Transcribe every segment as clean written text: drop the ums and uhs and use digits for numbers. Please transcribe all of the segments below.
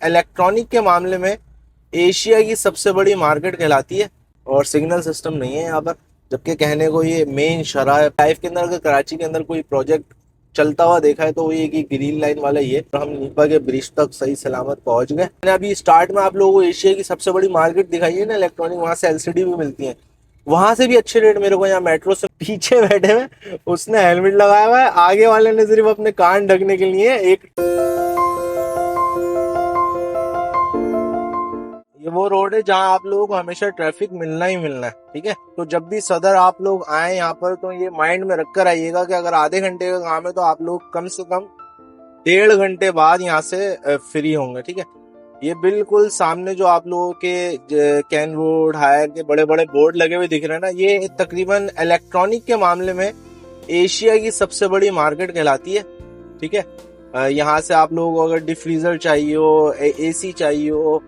Electronic के मामले में एशिया की सबसे बड़ी मार्केट कहलाती है और सिग्नल सिस्टम नहीं है यहाँ पर। जबकि कहने को ये मेन शहर है लाइफ के अंदर, अगर कराची के अंदर कोई प्रोजेक्ट चलता हुआ देखा है तो वो ये कि ग्रीन लाइन वाला ये, और हम नीपा के ब्रिज तक सही सलामत पहुंच गए। मैंने अभी स्टार्ट में आप लोगों को एशिया की सबसे बड़ी मार्केट दिखाई है ना इलेक्ट्रॉनिक, वहां से एलसीडी भी मिलती है, वहां से भी अच्छे रेट मेरे को यहाँ मेट्रो से पीछे बैठे हुए उसने हेलमेट लगाया हुआ है, आगे वाले ने सिर्फ अपने कान ढकने के लिए एक, ये वो रोड है जहाँ आप लोगों को हमेशा ट्रैफिक मिलना ही मिलना है। ठीक है, तो जब भी सदर आप लोग आए यहाँ पर तो ये माइंड में रख कर आइएगा कि अगर आधे घंटे का काम है तो आप लोग कम से कम 1.5 घंटे बाद यहाँ से फ्री होंगे। ठीक है, ये बिल्कुल सामने जो आप लोगों के कैन वुड हायर के बड़े बड़े बोर्ड लगे हुए दिख रहे हैं ना, ये तकरीबन इलेक्ट्रॉनिक के मामले में एशिया की सबसे बड़ी मार्केट कहलाती है। ठीक है, यहाँ से आप लोगों को अगर डीप फ्रीजर चाहिए हो, एसी चाहिए हो,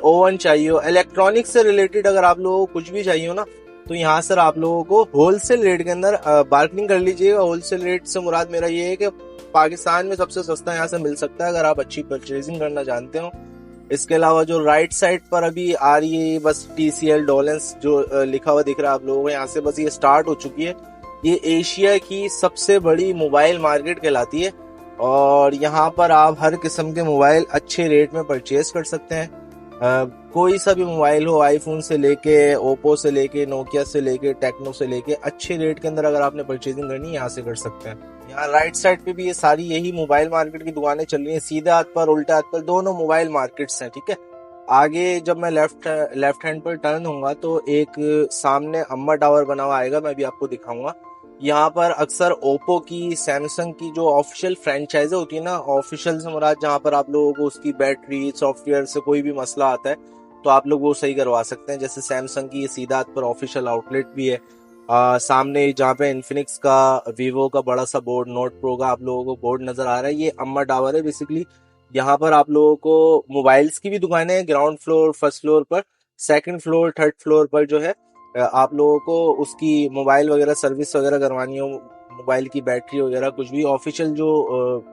ओवन चाहिए हो, इलेक्ट्रॉनिक से रिलेटेड अगर आप लोगों को कुछ भी चाहिए हो ना, तो यहाँ सर आप लोगों को होलसेल रेट के अंदर बार्गेनिंग कर लीजिएगा। होलसेल रेट से मुराद मेरा ये है कि पाकिस्तान में सबसे सस्ता यहाँ से मिल सकता है अगर आप अच्छी परचेजिंग करना जानते हो। इसके अलावा जो राइट साइड पर अभी आ रही है बस TCL डोलेंस जो लिखा हुआ दिख रहा है आप लोगों को, यहाँ से बस ये स्टार्ट हो चुकी है। ये एशिया की सबसे बड़ी मोबाइल मार्केट कहलाती है और यहाँ पर आप हर किस्म के मोबाइल अच्छे रेट में परचेज कर सकते हैं। कोई सा भी मोबाइल हो, आईफोन से लेके, ओप्पो से लेके, नोकिया से लेके, टेक्नो से लेके, अच्छे रेट के अंदर अगर आपने परचेजिंग करनी है यहाँ से कर सकते हैं। यहाँ राइट साइड पे भी ये सारी यही मोबाइल मार्केट की दुकानें चल रही हैं, सीधे हाथ पर उल्टे हाथ पर दोनों मोबाइल मार्केट्स हैं। ठीक है, आगे जब मैं लेफ्ट हैंड पर टर्न होऊंगा तो एक सामने अम्मा टावर बना हुआ आएगा, मैं भी आपको दिखाऊंगा। यहाँ पर अक्सर ओप्पो की, सैमसंग की जो ऑफिशियल फ्रेंचाइज होती है ना, ऑफिशियल से मुराद जहाँ पर आप लोगों को उसकी बैटरी सॉफ्टवेयर से कोई भी मसला आता है तो आप लोग वो सही करवा सकते हैं। जैसे सैमसंग की सीधा हाथ पर ऑफिशियल आउटलेट भी है, सामने जहाँ पे इन्फिनिक्स का, वीवो का बड़ा सा बोर्ड, नोट प्रो का आप लोगों को बोर्ड नजर आ रहा है, ये अम्मा टावर है बेसिकली। यहाँ पर आप लोगों को मोबाइल्स की भी दुकानें हैं, ग्राउंड फ्लोर, फर्स्ट फ्लोर पर, सेकंड फ्लोर, थर्ड फ्लोर पर जो है आप लोगों को उसकी मोबाइल वगैरह सर्विस वगैरह करवानी हो, मोबाइल की बैटरी वगैरह कुछ भी ऑफिशियल जो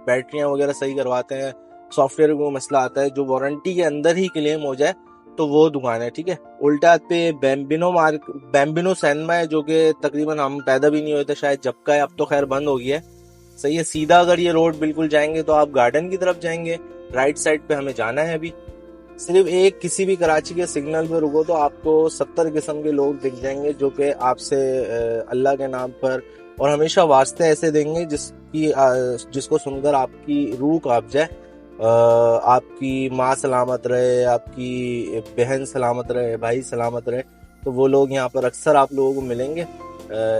बैटरियां वगैरह सही करवाते हैं, सॉफ्टवेयर को मसला आता है जो वारंटी के अंदर ही क्लेम हो जाए, तो वो दुकान है। ठीक है, उल्टा हाथ पे बैम्बिनो सैनमा है जो कि तकरीबन हम पैदा भी नहीं हुए थे शायद जब का है, अब तो खैर बंद हो गया है। सही है, सीधा अगर ये रोड बिल्कुल जाएंगे तो आप गार्डन की तरफ जाएंगे, राइट साइड पे हमें जाना है। अभी सिर्फ एक किसी भी कराची के सिग्नल पे रुको तो आपको 70 किस्म के लोग दिख जाएंगे जो कि आपसे अल्लाह के नाम पर और हमेशा वास्ते ऐसे देंगे जिसको सुनकर आपकी रूह कांप जाए। आपकी माँ सलामत रहे, आपकी बहन सलामत रहे, भाई सलामत रहे, तो वो लोग यहाँ पर अक्सर आप लोगों को मिलेंगे।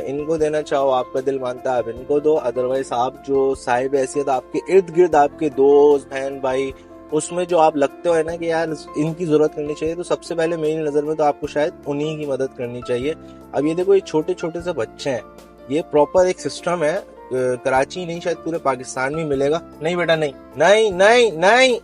इनको देना चाहो, आपका दिल मानता है आप इनको दो, अदरवाइज आप जो साहिब हैसियत आपके इर्द गिर्द आपके दोस्त, बहन, भाई, उसमें जो आप लगते हो है ना कि यार इनकी जरूरत करनी चाहिए, तो सबसे पहले मेरी नजर में तो आपको शायद उन्हीं की मदद करनी चाहिए। अब ये देखो, ये छोटे छोटे से बच्चे हैं, ये प्रॉपर एक सिस्टम है, कराची नहीं शायद पूरे पाकिस्तान में मिलेगा। नहीं बेटा नहीं, नहीं नहीं नहीं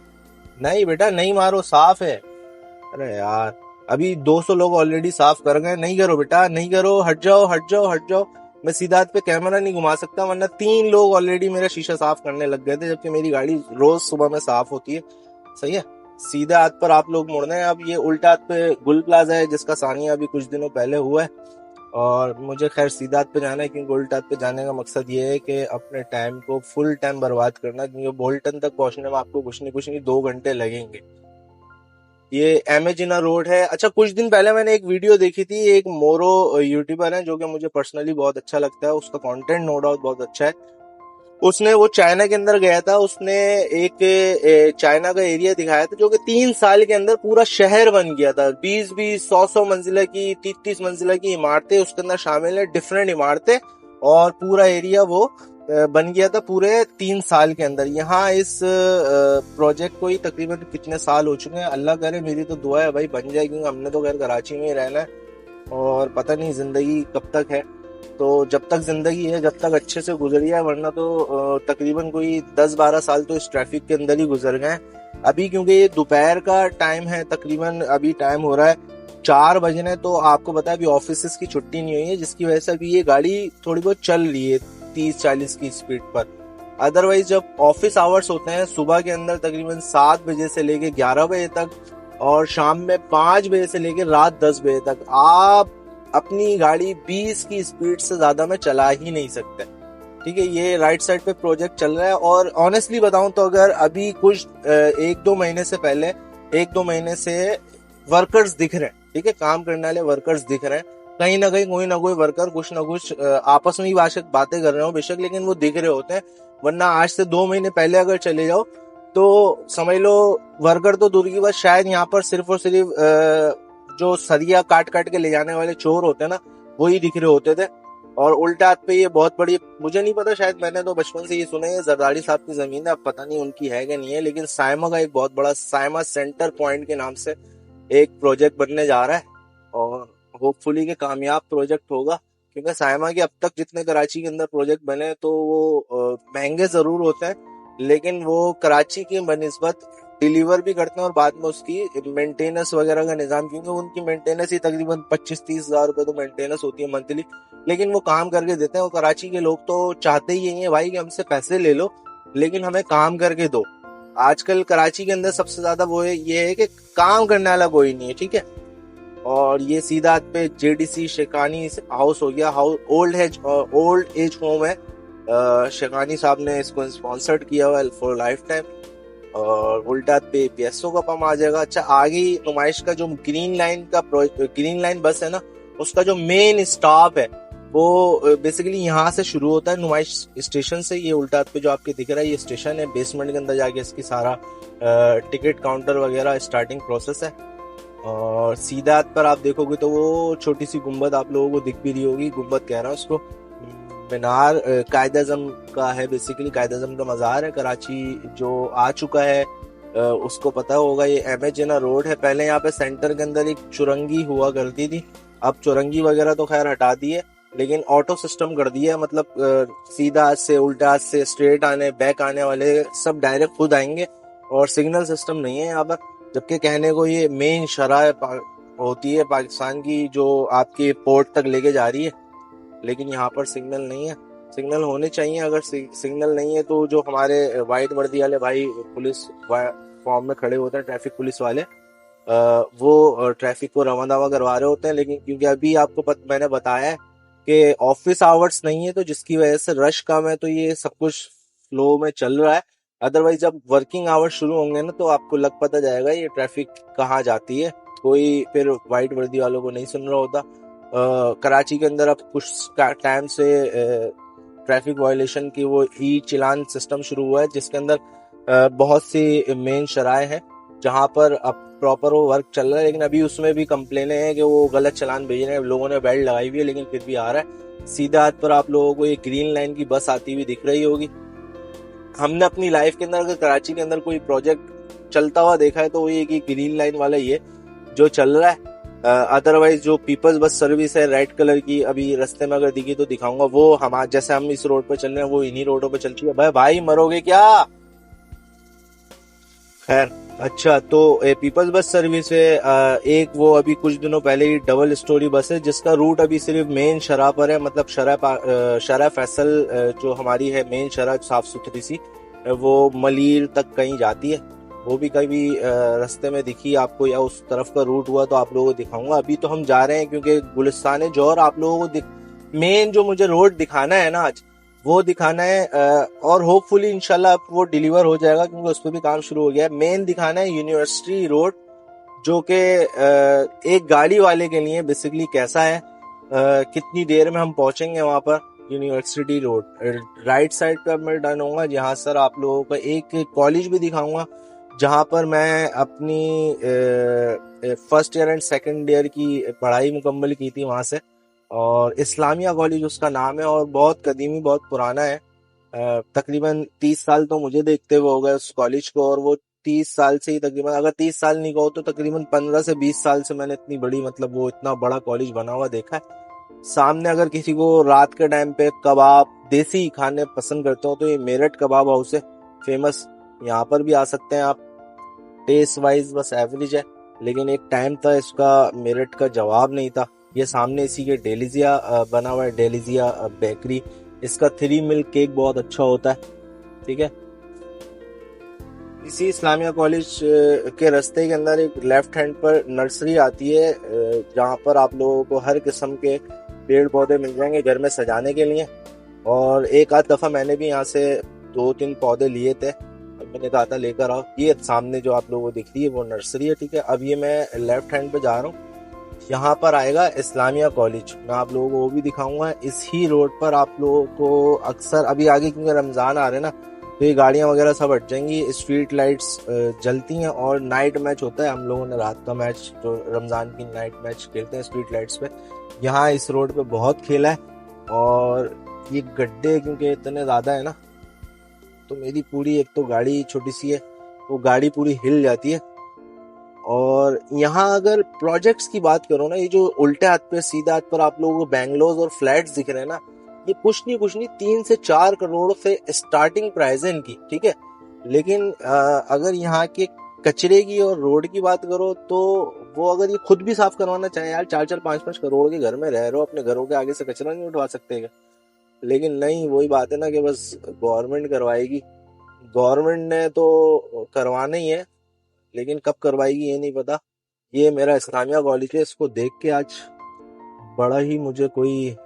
नहीं बेटा नहीं मारो, साफ है। अरे यार अभी 200 लोग ऑलरेडी साफ कर गए, नहीं करो बेटा नहीं करो, हट जाओ हट जाओ हट जाओ। मैं सीधा हाथ पे कैमरा नहीं घुमा सकता वरना 3 लोग ऑलरेडी मेरा शीशा साफ करने लग गए थे, जबकि मेरी गाड़ी रोज सुबह में साफ होती है। सही है, सीधे हाथ पर आप लोग मुड़ना है। अब ये उल्टा हाथ पे गुल प्लाजा है जिसका सानिया अभी कुछ दिनों पहले हुआ है और मुझे खैर सीधा हाथ पे जाना है, क्योंकि उल्टा हाथ पे जाने का मकसद ये है कि अपने टाइम को फुल टाइम बर्बाद करना, क्योंकि बोल्टन तक पहुंचने में आपको कुछ नहीं 2 घंटे लगेंगे। ये एमेजिना रोड है। अच्छा, कुछ दिन पहले मैंने एक वीडियो देखी थी, एक मोरो यूट्यूबर है जो कि मुझे पर्सनली बहुत अच्छा लगता है, उसका कंटेंट नो डाउट बहुत अच्छा है। उसने वो चाइना के अंदर गया था, उसने एक चाइना का एरिया दिखाया था जो कि 3 साल के अंदर पूरा शहर बन गया था। 20-20, 100-100 मंजिला की, 30-30 मंजिला की इमारतें उसके अंदर शामिल है, डिफरेंट इमारतें, और पूरा एरिया वो बन गया था पूरे 3 साल के अंदर। यहाँ इस प्रोजेक्ट को ही तकरीबन कितने साल हो चुके हैं, अल्लाह करे, मेरी तो दुआ है भाई बन जाए, क्योंकि हमने तो खैर कराची में ही रहना है और पता नहीं जिंदगी कब तक है। तो जब तक जिंदगी है, जब तक अच्छे से गुजरी है, वरना तो तकरीबन कोई 10-12 साल तो इस ट्रैफिक के अंदर ही गुजर गए। अभी क्योंकि ये दोपहर का टाइम है, तकरीबन अभी टाइम हो रहा है 4 बजने, तो आपको पता है अभी ऑफिस की छुट्टी नहीं हुई है, जिसकी वजह से अभी ये गाड़ी थोड़ी बहुत चल रही है 30-40 की स्पीड पर। अदरवाइज जब ऑफिस आवर्स होते हैं सुबह के अंदर तकरीबन 7 बजे से लेके 11 बजे तक और शाम में 5 बजे से लेके रात 10 बजे तक आप अपनी गाड़ी 20 की स्पीड से ज्यादा में चला ही नहीं सकते। ठीक है, ये राइट साइड पे प्रोजेक्ट चल रहा है। और ऑनेस्टली बताऊं तो अगर अभी कुछ 1-2 महीने से पहले 1-2 महीने से वर्कर्स दिख रहे हैं, ठीक है, काम करने वाले वर्कर्स दिख रहे हैं, कहीं ना कहीं कोई ना कोई वर्कर कुछ ना कुछ आपस में ही बातें कर रहे हो बेशक, लेकिन वो दिख रहे होते हैं। वरना आज से 2 महीने पहले अगर चले जाओ तो समझ लो वर्कर तो दूर की बात, शायद यहाँ पर सिर्फ और सिर्फ जो सरिया काट काट के ले जाने वाले चोर होते हैं ना, वही दिख रहे होते थे। और उल्टा हाथ पे ये बहुत बड़ी, मुझे नहीं पता, शायद मैंने तो बचपन से ये सुना है, जरदारी साहब की जमीन है, अब पता नहीं उनकी है कि नहीं है, लेकिन साइमा का एक बहुत बड़ा साइमा सेंटर पॉइंट के नाम से एक प्रोजेक्ट बनने जा रहा है और होपफुली के कामयाब प्रोजेक्ट होगा। क्योंकि साइमा के अब तक जितने कराची के अंदर प्रोजेक्ट बने तो वो महंगे जरूर होते हैं, लेकिन वो कराची की बनिस्बत डिलीवर भी करते हैं और बाद में उसकी मेंटेनेंस वगैरह का निजाम, क्योंकि उनकी मेंटेनेंस ही तकरीबन 25-30 हजार रुपए तो मेंटेनेंस होती है मंथली, लेकिन वो काम करके देते हैं। और कराची के लोग तो चाहते ही यही है भाई कि हमसे पैसे ले लो लेकिन हमें काम करके दो। आजकल कराची के अंदर सबसे ज्यादा वो है, ये है कि काम करने वाला कोई नहीं है, ठीक है। और ये सीधा पे जेडीसी शेखानी हाउस हो गया, ओल्ड एज होम है, शेखानी साहब ने इसको स्पॉन्सर्ड किया हुआ है फॉर लाइफ टाइम। और उल्टा पे पीएसओ का पंप आ जाएगा। अच्छा, आगे नुमाइश का जो ग्रीन लाइन बस है ना, उसका जो मेन स्टॉप है वो बेसिकली यहाँ से शुरू होता है, नुमाइश स्टेशन से। ये उल्टा पे जो आपके दिख रहा है ये स्टेशन है, बेसमेंट के अंदर जाके इसकी सारा टिकट काउंटर वगैरह स्टार्टिंग प्रोसेस है। और सीधा हाथ पर आप देखोगे तो वो छोटी सी गुम्बद आप लोगों को दिख भी रही होगी, गुम्बद कह रहा हूँ उसको, मीनार कायद-ए-आज़म का है, बेसिकली कायद-ए-आज़म का मज़ार है। कराची जो आ चुका है उसको पता होगा, ये एमए जिन्ना रोड है। पहले यहाँ पे सेंटर के अंदर एक चुरंगी हुआ करती थी, अब चुरंगी वगैरह तो खैर हटा दी है, लेकिन ऑटो सिस्टम कर दिया है, मतलब सीधा हाथ से, उल्टा हाथ से, स्ट्रेट आने बैक आने वाले सब डायरेक्ट खुद आएंगे और सिग्नल सिस्टम नहीं है यहाँ पर। जबकि कहने को ये मेन शराह होती है पाकिस्तान की जो आपके पोर्ट तक लेके जा रही है, लेकिन यहाँ पर सिग्नल नहीं है। सिग्नल होने चाहिए, अगर सिग्नल नहीं है तो जो हमारे वाइट वर्दी वाले भाई पुलिस फॉर्म में खड़े होते हैं, ट्रैफिक पुलिस वाले, वो ट्रैफिक को रवा दवा करवा रहे होते हैं। लेकिन क्योंकि अभी आपको मैंने बताया है कि ऑफिस आवर्स नहीं है तो जिसकी वजह से रश कम है, तो ये सब कुछ फ्लो में चल रहा है। अदरवाइज जब वर्किंग आवर्स शुरू होंगे ना तो आपको लग पता जाएगा ये ट्रैफिक कहाँ जाती है, कोई फिर वाइट वर्दी वालों को नहीं सुन रहा होता। कराची के अंदर अब कुछ टाइम से ट्रैफिक वायलेशन की वो ई चिलान सिस्टम शुरू हुआ है, जिसके अंदर बहुत सी मेन शराय है जहां पर अब प्रॉपर वो वर्क चल रहा है। लेकिन अभी उसमें भी कंप्लेनें हैं कि वो गलत चालान भेज रहे हैं, लोगों ने बेल्ट लगाई हुई है लेकिन फिर भी आ रहा है। सीधा हाथ पर आप लोगों को ये ग्रीन लाइन की बस आती हुई दिख रही होगी। हमने अपनी लाइफ के अंदर अगर कराची के अंदर कोई प्रोजेक्ट चलता हुआ देखा है तो वो ये कि ग्रीन लाइन वाला ही है जो चल रहा है। अदरवाइज जो पीपल्स बस सर्विस है रेड कलर की, अभी रास्ते में अगर दिखी तो दिखाऊंगा, वो हम जैसे हम इस रोड पर चल रहे हैं वो इन्हीं रोडों पे चलती है। भाई मरोगे क्या? खैर, अच्छा, तो पीपल्स बस सर्विस है एक, वो अभी कुछ दिनों पहले ही डबल स्टोरी बस है जिसका रूट अभी सिर्फ मेन शरह पर है, मतलब शरह फैसल जो हमारी है मेन शरह साफ सुथरी सी, वो मलीर तक कहीं जाती है। वो भी कभी रास्ते में दिखी आपको या उस तरफ का रूट हुआ तो आप लोगों को दिखाऊंगा। अभी तो हम जा रहे हैं क्योंकि गुलिस्तान जौहर आप लोगों को मेन जो मुझे रोड दिखाना है ना आज वो दिखाना है, और होपफुली इंशाल्लाह वो डिलीवर हो जाएगा क्योंकि उस पर भी काम शुरू हो गया है। मेन दिखाना है यूनिवर्सिटी रोड, जो कि एक गाड़ी वाले के लिए बेसिकली कैसा है, कितनी देर में हम पहुंचेंगे वहां पर यूनिवर्सिटी रोड। राइट साइड पे अब मैं डन होऊंगा जहां सर आप लोगों को एक कॉलेज भी दिखाऊंगा जहां पर मैं अपनी first year and second year की पढ़ाई मुकम्मल की थी वहां से, और इस्लामिया कॉलेज उसका नाम है और बहुत कदीमी बहुत पुराना है। तकरीबन 30 साल तो मुझे देखते हुए हो गए उस कॉलेज को, और वो 30 साल से ही तकरीबन, अगर 30 साल नहीं कहो तो तकरीबन 15 से 20 साल से मैंने इतनी बड़ी, मतलब वो इतना बड़ा कॉलेज बना हुआ देखा है। सामने अगर किसी को रात के टाइम पे कबाब देसी खाने पसंद करते हो तो ये मेरठ कबाब हाउस है फेमस, यहाँ पर भी आ सकते हैं आप। टेस्ट वाइज बस एवरेज है, लेकिन एक टाइम था इसका मेरठ का जवाब नहीं था। ये सामने इसी के डेलीजिया बना हुआ है, डेलीजिया बेकरी, इसका 3 मिल्क केक बहुत अच्छा होता है। ठीक है। इसी इस्लामिया कॉलेज के रास्ते के अंदर एक लेफ्ट हैंड पर नर्सरी आती है, जहाँ पर आप लोगों को हर किस्म के पेड़ पौधे मिल जाएंगे घर में सजाने के लिए। और एक आध दफ़ा मैंने भी यहाँ से 2-3 पौधे लिए थे, अब मैंने कहा था लेकर आओ। ये सामने जो आप लोगों को दिख रही है वो नर्सरी है, ठीक है। अब ये मैं लेफ्ट हैंड पे जा रहा हूँ, यहाँ पर आएगा इस्लामिया कॉलेज, मैं आप लोगों को वो भी दिखाऊंगा। इसी रोड पर आप लोगों को अक्सर अभी आगे, क्योंकि रमज़ान आ रहे हैं ना, तो ये गाड़ियाँ वगैरह सब हट जाएंगी, स्ट्रीट लाइट्स जलती हैं और नाइट मैच होता है। हम लोगों ने रात का मैच, जो रमज़ान की नाइट मैच खेलते हैं स्ट्रीट लाइट्स पे, यहाँ इस रोड पे बहुत खेला है। और ये गड्ढे क्योंकि इतने ज़्यादा है ना, तो मेरी पूरी, एक तो गाड़ी छोटी सी है, वो गाड़ी पूरी हिल जाती है। और यहाँ अगर प्रोजेक्ट्स की बात करो ना, ये जो उल्टे हाथ पे सीधे हाथ पर आप लोगों को बैंगलोज और फ्लैट्स दिख रहे हैं ना, ये कुछ नहीं 3 से 4 करोड़ से स्टार्टिंग प्राइस है इनकी, ठीक है। लेकिन अगर यहाँ के कचरे की और रोड की बात करो तो वो अगर ये खुद भी साफ करवाना चाहे यार, 4-5 करोड़ के घर में रह रहे हो, अपने घरों के आगे से कचरा नहीं उठवा सकते क्या? लेकिन नहीं, वही बात है ना कि बस गवर्नमेंट करवाएगी। गवर्नमेंट ने तो करवाना ही है, लेकिन कब करवाएगी ये नहीं पता। ये मेरा इस्लामिया कॉलेज है, इसको देख के आज बड़ा ही मुझे कोई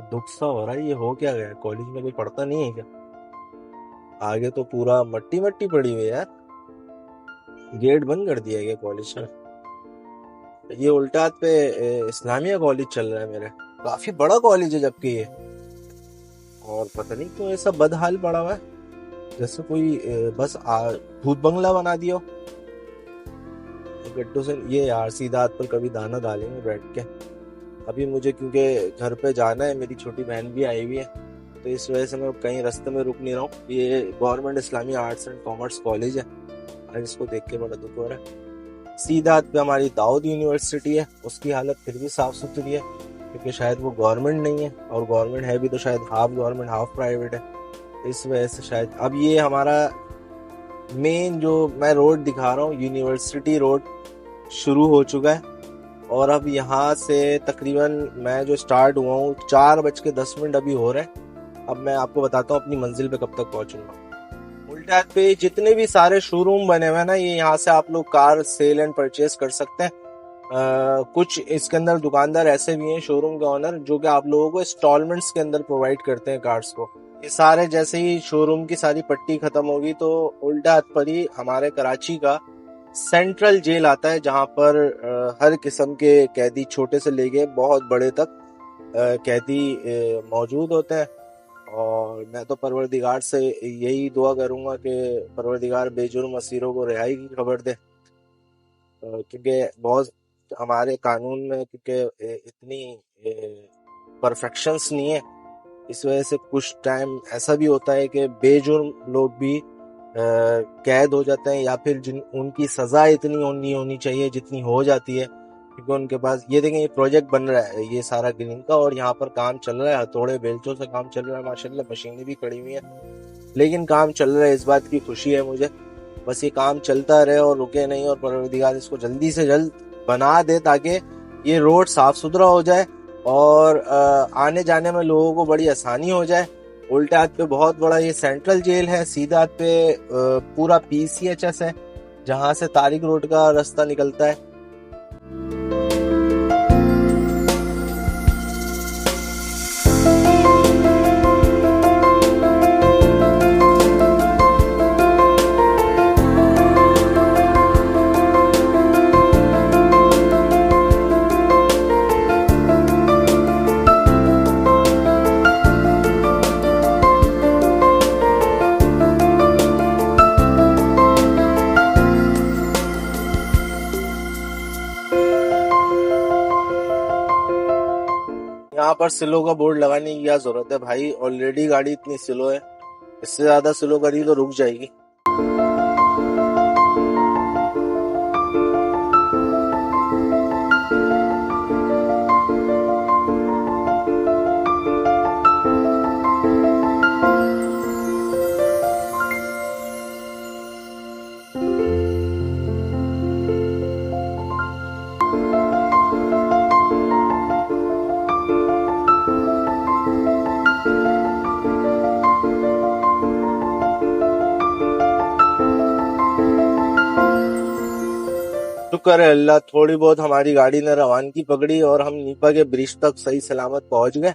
दुख सा हो रहा है। ये हो क्या गया, कॉलेज में कोई पढ़ता नहीं है क्या? आगे तो पूरा मट्टी मट्टी पड़ी हुई है यार, गेट बंद कर दिया गया कॉलेज का। ये उल्टा हाथ पे इस्लामिया कॉलेज चल रहा है मेरे, काफी बड़ा कॉलेज है जबकि ये, और पता नहीं क्यों ऐसा बदहाल पड़ा हुआ है, जैसे कोई बस भूत बंगला बना दिया हो गड्ढों से। ये यार सीधा हाथ पर कभी दाना डालेंगे बैठ के। अभी मुझे क्योंकि घर पे जाना है, मेरी छोटी बहन भी आई हुई है, तो इस वजह से मैं कहीं रास्ते में रुक नहीं रहा हूँ। ये government Islamia arts and commerce college है, और इसको देख के बड़ा दुख हो रहा है। सीधा हाथ पे हमारी दाऊद यूनिवर्सिटी है, उसकी हालत फिर भी साफ सुथरी है, क्योंकि शायद वो गवर्नमेंट नहीं है, और गवर्नमेंट है भी तो शायद हाफ गवर्नमेंट हाफ प्राइवेट है, इस वजह से शायद। अब ये हमारा मेन जो मैं रोड दिखा रहा हूँ, यूनिवर्सिटी रोड शुरू हो चुका है। और अब यहाँ से तकरीबन मैं जो स्टार्ट हुआ हूँ 4:10 अभी हो रहे हैं। अब मैं आपको बताता हूँ अपनी मंजिल पे कब तक पहुंचूंगा। उल्टे हाथ पे जितने भी सारे शोरूम बने हुए हैं ना, ये यहाँ से आप लोग कार सेल एंड परचेज कर सकते हैं। कुछ इसके अंदर दुकानदार ऐसे भी हैं, शोरूम के ऑनर, जो कि आप लोगों को इंस्टॉलमेंट्स के अंदर प्रोवाइड करते हैं कार्स को। ये सारे जैसे ही शोरूम की सारी पट्टी खत्म होगी तो उल्टा हाथ पर ही हमारे कराची का सेंट्रल जेल आता है, जहां पर हर किस्म के कैदी, छोटे से लेके बहुत बड़े तक कैदी मौजूद होते हैं। और मैं तो परवरदिगार से यही दुआ करूंगा कि परवरदिगार बेजुर्म असीरों को रिहाई की खबर दे, क्योंकि बहुत हमारे कानून में क्योंकि इतनी परफेक्शंस नहीं है, इस वजह से कुछ टाइम ऐसा भी होता है कि बेजुर्म लोग भी कैद हो जाते हैं, या फिर जिन उनकी सजा इतनी नहीं होनी चाहिए जितनी हो जाती है, क्योंकि उनके पास, ये देखें ये प्रोजेक्ट बन रहा है ये सारा ग्रीन का, और यहाँ पर काम चल रहा है, हथौड़े बेलचों से काम चल रहा है, माशाल्लाह मशीनें भी खड़ी हुई है, लेकिन काम चल रहा है, इस बात की खुशी है मुझे। बस ये काम चलता रहे और रुके नहीं, और परवरदिगार इसको जल्दी से जल्द बना दे ताकि ये रोड साफ सुथरा हो जाए और आने जाने में लोगों को बड़ी आसानी हो जाए। उल्टे हाथ पे बहुत बड़ा ये सेंट्रल जेल है, सीधा हाथ पे पूरा PCHS है, जहां से तारिक रोड का रास्ता निकलता है। यहाँ पर स्लो का बोर्ड लगाने की क्या जरूरत है भाई, ऑलरेडी गाड़ी इतनी स्लो है, इससे ज्यादा स्लो करी तो रुक जाएगी। शुक्र है अल्लाह, थोड़ी बहुत हमारी गाड़ी ने रवानगी पकड़ी और हम नीपा के ब्रिज तक सही सलामत पहुंच गए।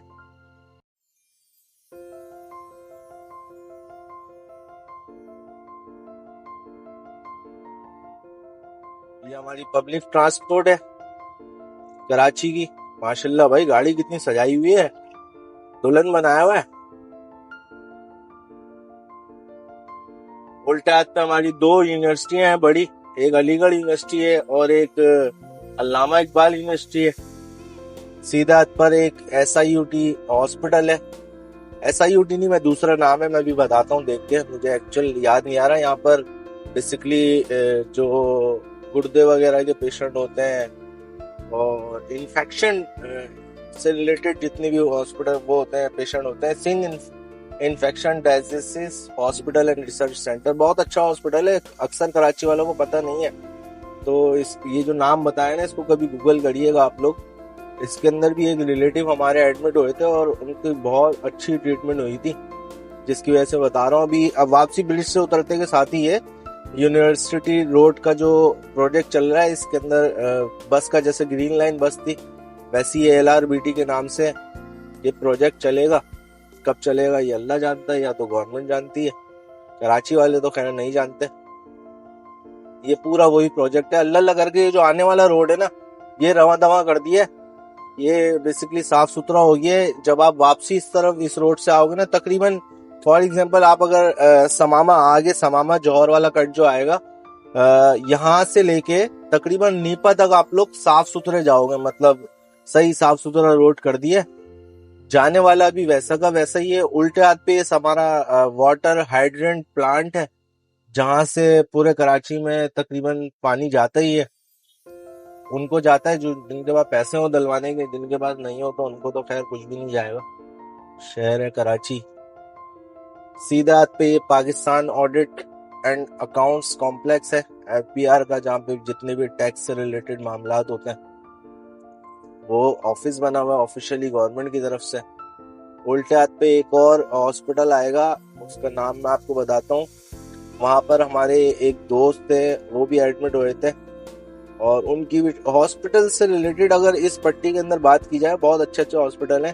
ये हमारी पब्लिक ट्रांसपोर्ट है कराची की। माशाल्लाह भाई, गाड़ी कितनी सजाई हुई है, दुल्हन बनाया हुआ है। उल्टे हाथ पे हमारी 2 यूनिवर्सिटियां हैं बड़ी, एक अलीगढ़ यूनिवर्सिटी है और एक अल्लामा इकबाल यूनिवर्सिटी है। सीधा हाथ पर एक SIUT हॉस्पिटल है। SIUT नहीं, मैं दूसरा नाम है, मैं भी बताता हूँ देख के, मुझे एक्चुअल याद नहीं आ रहा। यहाँ पर बेसिकली जो गुर्दे वगैरह के पेशेंट होते हैं और इन्फेक्शन से रिलेटेड जितने भी हॉस्पिटल वो होते हैं, पेशेंट होते हैं, Sindh infection diagnosis hospital and research centre, बहुत अच्छा हॉस्पिटल है, अक्सर कराची वालों को पता नहीं है। तो ये जो नाम बताया ना, इसको कभी गूगल करिएगा आप लोग। इसके अंदर भी एक रिलेटिव हमारे एडमिट हुए थे और उनकी बहुत अच्छी ट्रीटमेंट हुई थी, जिसकी वजह से बता रहा हूँ। अभी अब वापसी ब्रिज से उतरते के साथ ही ये यूनिवर्सिटी रोड का जो प्रोजेक्ट चल रहा है, इसके अंदर बस का जैसे ग्रीन लाइन बस थी, वैसी ये LRBT के नाम से ये प्रोजेक्ट चलेगा। कब चलेगा ये अल्लाह जानता है, या तो गवर्नमेंट जानती है, कराची वाले तो खैर नहीं जानते। ये पूरा वही प्रोजेक्ट है। अल्लाह करके ये जो आने वाला रोड है ना, ये रवा दवा कर दिया, ये बेसिकली साफ सुथरा हो गया है। जब आप वापसी इस तरफ इस रोड से आओगे ना, तकरीबन फॉर एग्जांपल आप अगर समामा आगे, समामा जौहर वाला कट जो आएगा, यहाँ से लेके तकरीबन नीपा तक आप लोग साफ सुथरे जाओगे, मतलब सही साफ सुथरा रोड कर दिया। जाने वाला भी वैसा का वैसा ही है। उल्टे हाथ पे हमारा वाटर हाइड्रेंट प्लांट है, जहां से पूरे कराची में तकरीबन पानी जाता ही है। उनको जाता है जो जिनके पास पैसे हो डलवाने के, जिनके पास नहीं हो तो उनको तो खैर कुछ भी नहीं जाएगा। शहर है कराची। सीधा हाथ पे ये Pakistan audit and accounts complex है, FBR का, जहाँ पे जितने भी टैक्स से रिलेटेड मामला होते हैं वो ऑफिस बना हुआ है ऑफिशियली गवर्नमेंट की तरफ से। उल्टे हाथ पे एक और हॉस्पिटल आएगा, उसका नाम मैं आपको बताता हूँ। वहां पर हमारे एक दोस्त थे, वो भी एडमिट हुए थे और उनकी भी हॉस्पिटल से रिलेटेड अगर इस पट्टी के अंदर बात की जाए, बहुत अच्छे अच्छे हॉस्पिटल हैं।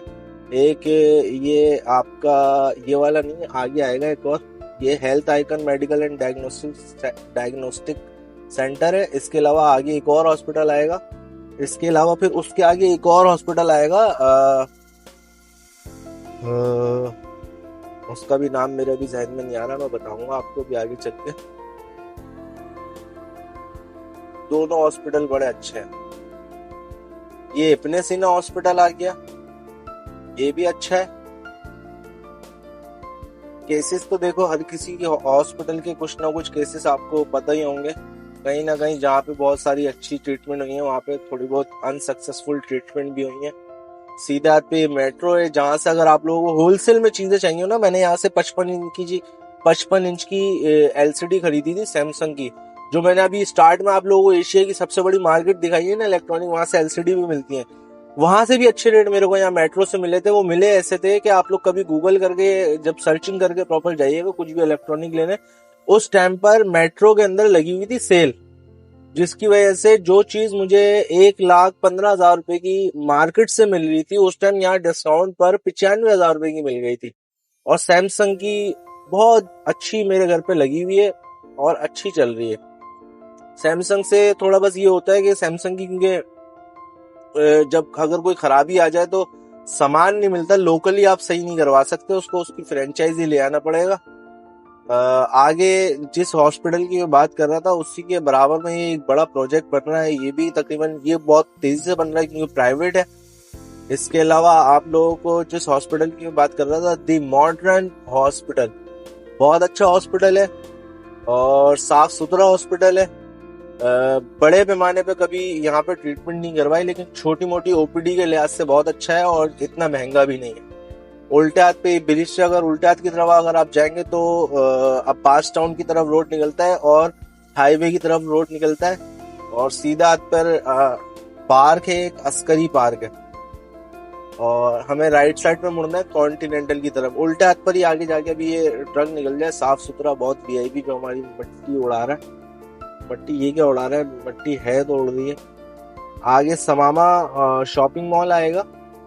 एक ये आपका ये वाला नहीं, आगे आएगा एक और, ये health icon medical and diagnostic centre है। इसके अलावा आगे एक और हॉस्पिटल आएगा, इसके अलावा फिर उसके आगे एक और हॉस्पिटल आएगा, उसका भी नाम मेरे भी जहन में नहीं आ रहा, मैं बताऊंगा आपको भी आगे चल के। दोनों हॉस्पिटल बड़े अच्छे हैं। ये इब्ने सीना हॉस्पिटल आ गया, ये भी अच्छा है। केसेस तो देखो हर किसी के हॉस्पिटल के कुछ ना कुछ केसेस आपको पता ही होंगे, कहीं ना कहीं जहाँ पे बहुत सारी अच्छी ट्रीटमेंट हुई है, वहाँ पे थोड़ी बहुत अनसक्सेसफुल ट्रीटमेंट भी हुई है। सीधे हाथ पे मेट्रो है, जहां से अगर आप लोगों को होलसेल में चीजें चाहिए ना, मैंने यहाँ से 55 इंच की LCD खरीदी थी सैमसंग की, जो मैंने अभी स्टार्ट में आप लोगों को एशिया की सबसे बड़ी मार्केट दिखाई है ना इलेक्ट्रॉनिक, वहां से LCD भी मिलती है। वहां से भी अच्छे रेट मेरे को यहाँ मेट्रो से मिले थे। वो मिले ऐसे थे कि आप लोग कभी गूगल करके जब सर्चिंग करके प्रॉपर जाइएगा कुछ भी इलेक्ट्रॉनिक लेने, उस टाइम पर मेट्रो के अंदर लगी हुई थी सेल, जिसकी वजह से जो चीज मुझे 1,15,000 रुपए की मार्केट से मिल रही थी, उस टाइम यहाँ डिस्काउंट पर 95,000 रुपए की मिल गई थी। और सैमसंग की बहुत अच्छी मेरे घर पे लगी हुई है और अच्छी चल रही है। सैमसंग से थोड़ा बस ये होता है कि सैमसंग की, क्योंकि जब अगर कोई खराबी आ जाए तो सामान नहीं मिलता, लोकली आप सही नहीं करवा सकते उसको, उसकी फ्रेंचाइजी ले आना पड़ेगा। आगे जिस हॉस्पिटल की मैं बात कर रहा था उसी के बराबर में ये एक बड़ा प्रोजेक्ट बन रहा है, ये भी तकरीबन ये बहुत तेजी से बन रहा है क्योंकि प्राइवेट है। इसके अलावा आप लोगों को जिस हॉस्पिटल की मैं बात कर रहा था, दी मॉडर्न हॉस्पिटल, बहुत अच्छा हॉस्पिटल है और साफ सुथरा हॉस्पिटल है। बड़े पैमाने पे कभी यहाँ पे ट्रीटमेंट नहीं करवाई, लेकिन छोटी मोटी OPD के लिहाज से बहुत अच्छा है और इतना महंगा भी नहीं है। उल्टे हाथ पे ब्रिज से अगर उल्टे हाथ की तरफ अगर आप जाएंगे तो अब पास टाउन की तरफ रोड निकलता है और हाईवे की तरफ रोड निकलता है, और सीधा हाथ पर पार्क है, एक अस्करी पार्क है, और हमें राइट साइड पे मुड़ना है कॉन्टिनेंटल की तरफ। उल्टे हाथ पर ही आगे जाके अभी ये ट्रक निकल जाए, साफ सुथरा बहुत VIP जो हमारी मट्टी उड़ा रहा है। मट्टी ये क्या उड़ा रहा है, मट्टी है तो उड़ रही है। आगे समामा शॉपिंग मॉल आएगा,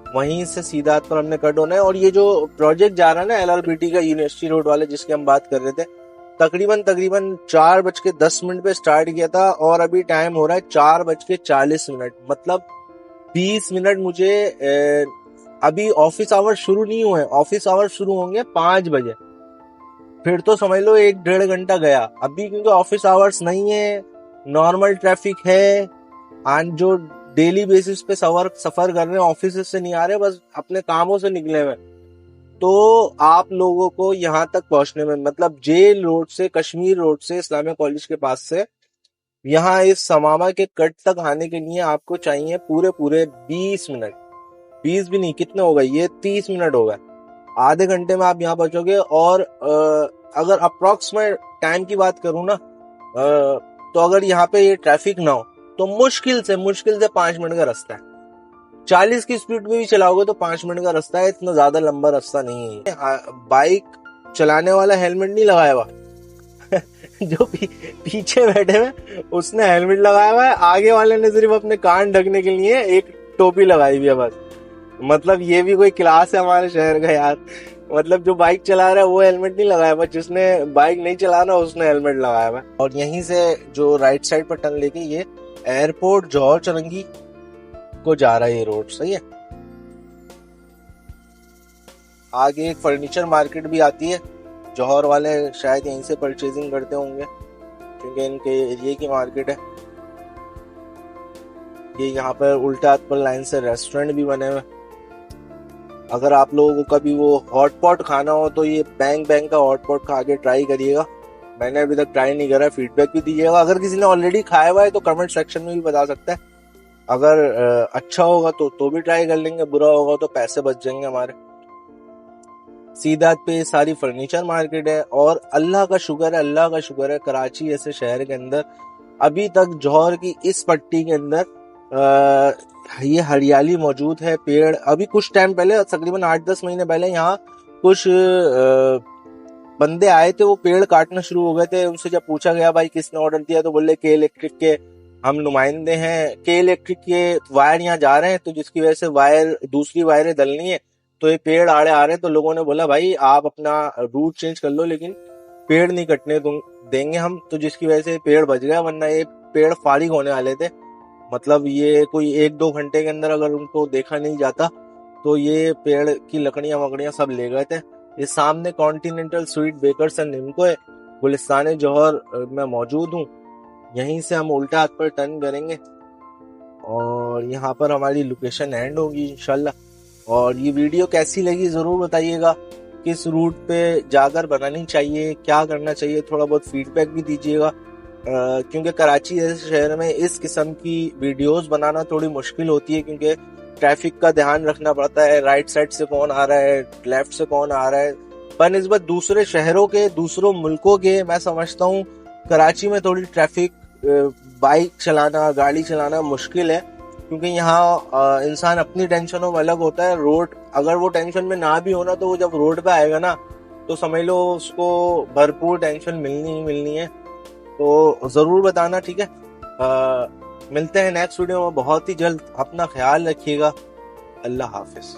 वहीं से सीधा पर हमने कट होना है। और ये जो प्रोजेक्ट जा रहा है ना LRBT का, यूनिवर्सिटी रोड वाले जिसकी हम बात कर रहे थे, तकरीबन 4:10 पे स्टार्ट किया था और अभी टाइम हो रहा है 4:40। मतलब 20 मिनट मुझे अभी ऑफिस आवर्स शुरू नहीं हुए, ऑफिस आवर्स शुरू होंगे 5 बजे, फिर तो समझ लो 1-1.5 घंटा गया। अभी क्योंकि ऑफिस आवर्स नहीं है, नॉर्मल ट्रैफिक है, आज जो डेली बेसिस पे सफर कर रहे हैं, ऑफिस से नहीं आ रहे, बस अपने कामों से निकले हुए, तो आप लोगों को यहाँ तक पहुंचने में, मतलब जेल रोड से, कश्मीर रोड से, इस्लामिया कॉलेज के पास से यहाँ इस समामा के कट तक आने के लिए आपको चाहिए पूरे पूरे 20 मिनट। 20 भी नहीं, कितने हो गए ये, 30 मिनट हो गए। आधे घंटे में आप यहाँ पहुंचोगे। और अगर अप्रोक्सीमेट टाइम की बात करूँ ना, तो अगर यहाँ पे ये ट्रैफिक ना हो तो मुश्किल से 5 मिनट का रास्ता है। 40 की स्पीड में भी चलाओगे तो 5 मिनट का रास्ता है, इतना ज्यादा लंबा रास्ता नहीं है। बाइक चलाने वाला हेलमेट नहीं लगाया हुआ जो पीछे बैठे हुए उसने हेलमेट लगाया हुआ है, आगे वाले ने सिर्फ अपने कान ढकने के लिए एक टोपी लगाई हुई है बस। मतलब ये भी कोई क्लास है हमारे शहर का यार। मतलब जो बाइक चला रहा है वो हेलमेट नहीं लगाया हुआ, जिसने बाइक नहीं चलाना उसने हेलमेट लगाया हुआ। और यहीं से जो राइट साइड पर टर्न लेके ये एयरपोर्ट जौहर चरंगी को जा रहा है ये रोड, सही है। आगे एक फर्नीचर मार्केट भी आती है, जौहर वाले शायद यहीं से परचेजिंग करते होंगे क्योंकि इनके एरिया की मार्केट है ये। यहाँ पर उल्टा हाथ पर लाइन से रेस्टोरेंट भी बने हुए। अगर आप लोगों को कभी वो हॉटपॉट खाना हो तो ये बैंक का हॉटपॉट खा के ट्राई करिएगा। मैंने अभी तक ट्राई नहीं करा, फीडबैक भी दीजिएगा। अगर किसी ने ऑलरेडी खाया हुआ है तो कमेंट सेक्शन में भी बता सकता है। अगर अच्छा होगा तो भी ट्राई कर लेंगे, बुरा होगा तो पैसे बच जाएंगे हमारे। सीधा पे सारी फर्नीचर मार्केट है। और अल्लाह का शुक्र है कराची जैसे शहर के अंदर अभी तक जौहर की इस पट्टी के अंदर ये हरियाली मौजूद है। पेड़ अभी कुछ टाइम पहले, तकरीबन 8-10 महीने पहले, यहाँ कुछ बंदे आए थे, वो पेड़ काटना शुरू हो गए थे। उनसे जब पूछा गया भाई किसने ऑर्डर दिया तो बोले के इलेक्ट्रिक के हम नुमाइंदे हैं, के इलेक्ट्रिक के वायर यहाँ जा रहे हैं तो जिसकी वजह से वायर दूसरी वायरें दलनी है तो ये पेड़ आड़े आ रहे हैं। तो लोगों ने बोला भाई आप अपना रूट चेंज कर लो लेकिन पेड़ नहीं कटने देंगे हम, तो जिसकी वजह से पेड़ बच गया, वरना ये पेड़ फारिग होने वाले थे। मतलब ये कोई 1-2 घंटे के अंदर अगर उनको देखा नहीं जाता तो ये पेड़ की लकड़ियां वकड़ियां सब ले गए थे। ये सामने continental sweet bakers and nimko है, गुलिस्तान जौहर में मौजूद हूँ। यहीं से हम उल्टा हाथ पर टर्न करेंगे और यहाँ पर हमारी लोकेशन एंड होगी इंशाल्लाह। और ये वीडियो कैसी लगी जरूर बताइएगा, किस रूट पे जाकर बनानी चाहिए, क्या करना चाहिए, थोड़ा बहुत फीडबैक भी दीजिएगा। क्योंकि कराची जैसे शहर में इस किस्म की वीडियोस बनाना थोड़ी मुश्किल होती है क्योंकि ट्रैफिक का ध्यान रखना पड़ता है, राइट साइड से कौन आ रहा है, लेफ्ट से कौन आ रहा है। पर निस्बत दूसरे शहरों के, दूसरों मुल्कों के, मैं समझता हूँ कराची में थोड़ी ट्रैफिक, बाइक चलाना, गाड़ी चलाना मुश्किल है क्योंकि यहाँ इंसान अपनी टेंशनों में अलग होता है। रोड अगर वो टेंशन में ना भी होना तो वो जब रोड पे आएगा ना तो समझ लो उसको भरपूर टेंशन मिलनी ही मिलनी है। तो जरूर बताना, ठीक है। मिलते हैं नेक्स्ट वीडियो में बहुत ही जल्द। अपना ख्याल रखिएगा। अल्लाह हाफिज।